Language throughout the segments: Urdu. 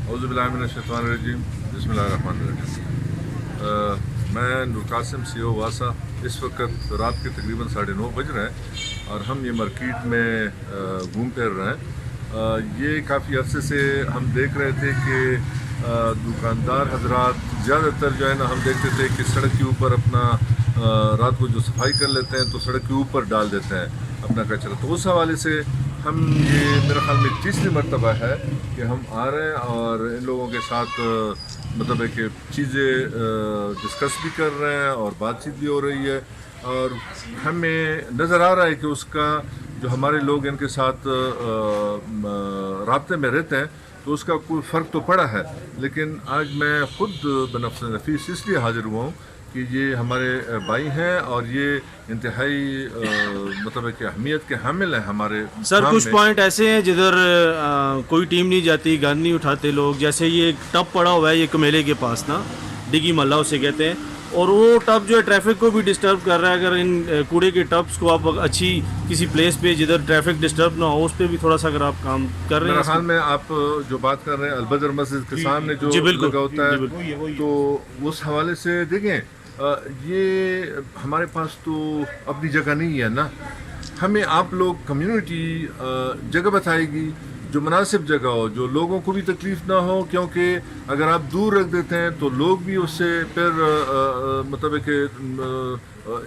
اعوذ باللہ من الشیطان الرجیم، بسم اللہ الرحمن الرحیم۔ میں نور قاسم CO واسا، اس وقت رات کے تقریباً 9:30 بج رہے ہیں اور ہم یہ مارکیٹ میں گھوم پھر رہے ہیں۔ یہ کافی عرصے سے ہم دیکھ رہے تھے کہ دکاندار حضرات زیادہ تر جو ہے نا، ہم دیکھتے تھے کہ سڑک کے اوپر اپنا رات کو جو صفائی کر لیتے ہیں تو سڑک کے اوپر ڈال دیتے ہیں اپنا کچرا۔ تو اس حوالے سے ہم یہ میرے خیال میں تیسری مرتبہ ہے کہ ہم آ رہے ہیں اور ان لوگوں کے ساتھ مطلب ہے کہ چیزیں ڈسکس بھی کر رہے ہیں اور بات چیت بھی ہو رہی ہے، اور ہمیں نظر آ رہا ہے کہ اس کا جو ہمارے لوگ ان کے ساتھ رابطے میں رہتے ہیں تو اس کا کوئی فرق تو پڑا ہے۔ لیکن آج میں خود بنفس نفیس اس لیے حاضر ہوا ہوں کہ یہ ہمارے بھائی ہیں اور یہ انتہائی مطلب ہے کہ اہمیت کے حامل ہیں ہمارے سر۔ کچھ پوائنٹ ایسے ہیں جدھر کوئی ٹیم نہیں جاتی، گند نہیں اٹھاتے لوگ، جیسے یہ ٹب پڑا ہوا ہے یہ کمیلے کے پاس نا، ڈگی محلہ اسے کہتے ہیں، اور وہ ٹب جو ہے ٹریفک کو بھی ڈسٹرب کر رہا ہے۔ اگر ان کوڑے کے ٹبس کو آپ اچھی کسی پلیس پہ جدھر ٹریفک ڈسٹرب نہ ہو اس پہ بھی تھوڑا سا اگر آپ کام کر رہے ہیں۔ میرے خیال میں آپ جو بات کر رہے ہیں البدر مسجد کے سامنے جو لگا ہوتا ہے، تو اس حوالے سے دیکھیں یہ ہمارے پاس تو اپنی جگہ نہیں ہے نا، ہمیں آپ لوگ کمیونٹی جگہ بتائے گی جو مناسب جگہ ہو، جو لوگوں کو بھی تکلیف نہ ہو، کیونکہ اگر آپ دور رکھ دیتے ہیں تو لوگ بھی اس سے پھر مطلب ہے کہ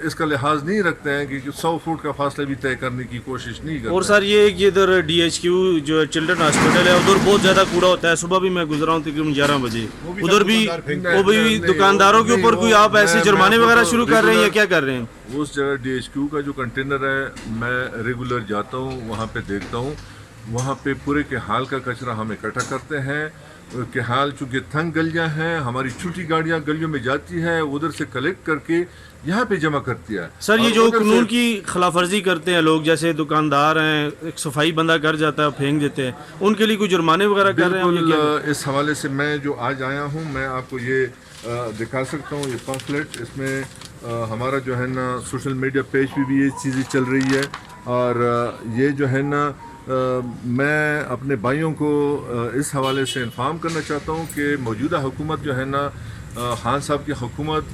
اس کا لحاظ نہیں رکھتے ہیں کہ 100 فٹ کا فاصلہ بھی طے کرنے کی کوشش نہیں کرتے۔ اور سر یہ ادھر DHQ جو چلڈرن ہاسپٹل ہے ادھر بہت زیادہ کوڑا ہوتا ہے، صبح بھی میں گزرا ہوں تقریباً 11 بجے، ادھر بھی وہ بھی دکانداروں کے اوپر کوئی آپ ایسے جرمانے وغیرہ شروع کر رہے ہیں یا کیا کر رہے ہیں؟ اس جگہ DHQ کا جو کنٹینر ہے میں ریگولر جاتا ہوں، وہاں پہ دیکھتا ہوں، وہاں پہ پورے کے حال کا کچرا ہم اکٹھا کرتے ہیں کہ حال چونکہ تنگ گلیاں ہیں، ہماری چھوٹی گاڑیاں گلیوں میں جاتی ہے، ادھر سے کلیکٹ کر کے یہاں پہ جمع کرتی ہے۔ سر یہ جو قانون کی خلاف ورزی کرتے ہیں لوگ، جیسے دکاندار ہیں، ایک صفائی بندہ کر جاتا ہے پھینک دیتے ہیں، ان کے لیے کوئی جرمانے وغیرہ کر رہے ہیں؟ بالکل، اس حوالے سے میں جو آج آیا ہوں میں آپ کو یہ دکھا سکتا ہوں، یہ پمفلٹ، اس میں ہمارا جو ہے نا سوشل میڈیا پیج پہ بھی یہ چیزیں چل رہی ہے، اور یہ جو ہے نا میں اپنے بھائیوں کو اس حوالے سے انفارم کرنا چاہتا ہوں کہ موجودہ حکومت جو ہے نا، خان صاحب کی حکومت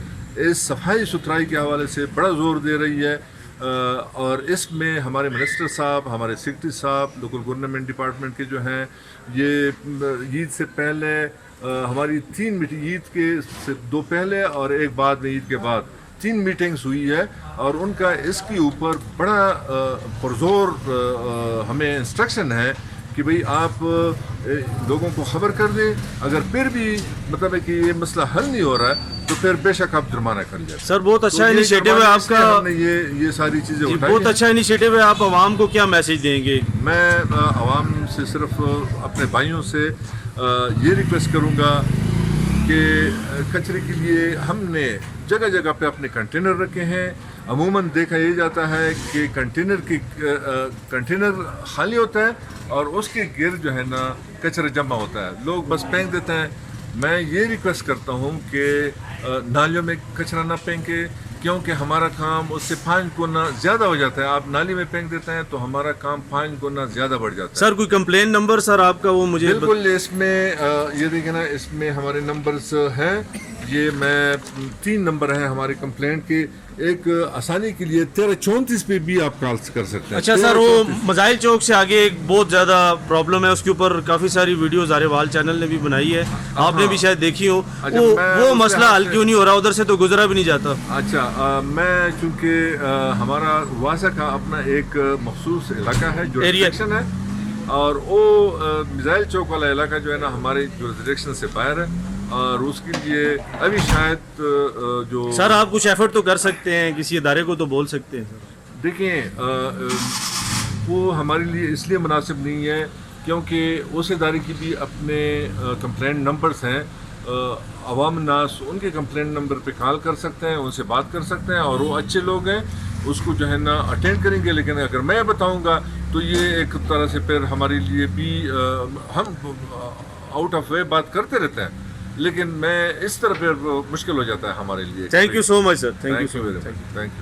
اس صفائی ستھرائی کے حوالے سے بڑا زور دے رہی ہے، اور اس میں ہمارے منسٹر صاحب، ہمارے سیکرٹری صاحب لوکل گورنمنٹ ڈپارٹمنٹ کے جو ہیں، یہ عید سے پہلے ہماری 3 میٹنگ، عید کے 2 پہلے اور ایک بعد میں عید کے بعد 3 میٹنگز ہوئی ہے، اور ان کا اس کے اوپر بڑا پرزور ہمیں انسٹرکشن ہے کہ بھئی آپ لوگوں کو خبر کر دیں، اگر پھر بھی مطلب ہے کہ یہ مسئلہ حل نہیں ہو رہا ہے تو پھر بے شک آپ جرمانہ کر جائیں۔ سر بہت اچھا انیشیٹو ہے آپ کا، ہم نے یہ ساری چیزیں اٹھائی، بہت اچھا انیشیٹو ہے۔ آپ عوام کو کیا میسج دیں گے؟ میں عوام سے صرف اپنے بھائیوں سے یہ ریکویسٹ کروں گا کہ کچرے کے لیے ہم نے جگہ جگہ پہ اپنے کنٹینر رکھے ہیں۔ عموماً دیکھا یہ جاتا ہے کہ کنٹینر خالی ہوتا ہے اور اس کے گرد جو ہے نا کچرا جمع ہوتا ہے، لوگ بس پھینک دیتے ہیں۔ میں یہ ریکویسٹ کرتا ہوں کہ نالیوں میں کچرا نہ پھینکے، کیونکہ ہمارا کام اس سے 5 گنا زیادہ ہو جاتا ہے۔ آپ نالی میں پھینک دیتے ہیں تو ہمارا کام 5 گنا زیادہ بڑھ جاتا ہے۔ سر کوئی کمپلین نمبر سر آپ کا وہ مجھے بالکل، اس میں یہ دیکھیں نا، اس میں ہمارے نمبرز ہیں، یہ میں 3 نمبر ہیں ہمارے کمپلینٹ کے۔ ایک آسانی کے لیے 1334 پہ بھی آپ کال کر سکتے ہیں۔ اچھا سر، وہ مزائل چوک سے آگے ایک بہت زیادہ پرابلم ہے، اس کے اوپر کافی ساری ویڈیوز آریوال چینل نے بھی بنائی ہے، آپ نے بھی شاید دیکھی ہو، وہ مسئلہ حل کیوں نہیں ہو رہا؟ ادھر سے تو گزرا بھی نہیں جاتا۔ اچھا، میں چونکہ ہمارا واسا کا اپنا ایک مخصوص علاقہ ہے جو ریسٹرکشن ہے، اور وہ مزائل چوک والا علاقہ جو ہے نا ہمارے جورسڈکشن سے باہر ہے، اور اس کے لیے ابھی شاید جو سر آپ کچھ ایفرٹ تو کر سکتے ہیں، کسی ادارے کو تو بول سکتے ہیں۔ سر دیکھیں، وہ ہمارے لیے اس لیے مناسب نہیں ہے کیونکہ اس ادارے کی بھی اپنے کمپلینٹ نمبرز ہیں، عوام الناس ان کے کمپلینٹ نمبر پہ کال کر سکتے ہیں، ان سے بات کر سکتے ہیں، اور وہ اچھے لوگ ہیں، اس کو جو ہے نا اٹینڈ کریں گے۔ لیکن اگر میں بتاؤں گا تو یہ ایک طرح سے پھر ہمارے لیے بھی ہم آؤٹ آف وے بات کرتے رہتے ہیں، لیکن میں اس طرح پھر مشکل ہو جاتا ہے ہمارے لیے۔ Thank you so much sir, thank you so much. Thank you.